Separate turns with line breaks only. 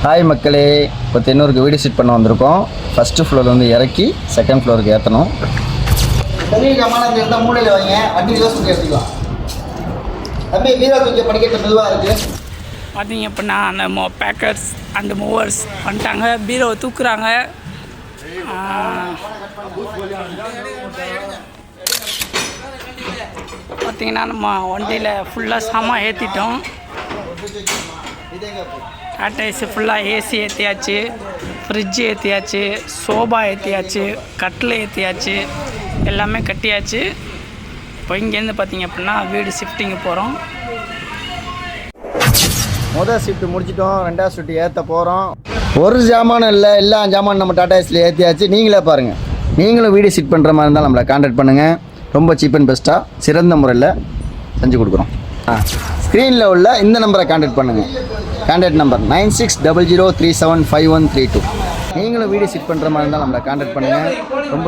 Hi மக்களே, இப்போ தென்னூருக்கு வீடு ஷிஃப்ட் பண்ண வந்திருக்கோம். ஃபஸ்ட்டு ஃப்ளோர் வந்து இறக்கி செகண்ட் ஃப்ளோருக்கு ஏற்றணும். பெரிய ஜமானத்தில் இருந்தால் மூலையில் வைங்க, வண்டி யோஸ் பண்ணி எடுத்துக்கலாம். தம்பி பீரோ தூக்கி படிக்கட்டு மெதுவாக இருக்குது.
பார்த்தீங்க அப்படின்னா அந்த பேக்கர்ஸ் அண்ட் மூவர்ஸ் வந்துட்டாங்க, பீரோவை தூக்குறாங்க. பார்த்தீங்கன்னா நம்ம வண்டியில் ஃபுல்லாக சாமான் ஏற்றிட்டோம். டாடா ஏசி ஃபுல்லாக ஏசி ஏற்றியாச்சு, ஃப்ரிட்ஜு ஏற்றியாச்சு, சோபா ஏற்றியாச்சு, கட்டில் ஏற்றியாச்சு, எல்லாமே கட்டியாச்சு. இப்போ இங்கேருந்து பார்த்தீங்க அப்படின்னா வீடு ஷிஃப்டிங்கு போகிறோம்.
முதல் ஷிஃப்ட் முடிச்சிட்டோம், ரெண்டாவது ஷிஃப்ட் ஏற்ற போகிறோம். ஒரு ஜாமானும் இல்லை, எல்லா ஜாமான் நம்ம டாடா ஏசியில் ஏற்றியாச்சு. நீங்களே பாருங்கள். நீங்களும் வீடு ஷிஃப்ட் பண்ணுற மாதிரி இருந்தால் நம்மளை கான்டாக்ட் பண்ணுங்கள். ரொம்ப சீப் அண்ட் பெஸ்ட்டாக சிறந்த முறையில் செஞ்சு கொடுக்குறோம். ஸ்க்ரீனில் உள்ள இந்த நம்பரை கான்டாக்ட் பண்ணுங்கள். Contact number 9600375132. நீங்களும் வீடியோ ஷிஃப்ட் பண்ணுற மாதிரி இருந்தால் நம்மளை கான்டாக்ட் பண்ணுங்கள். ரொம்ப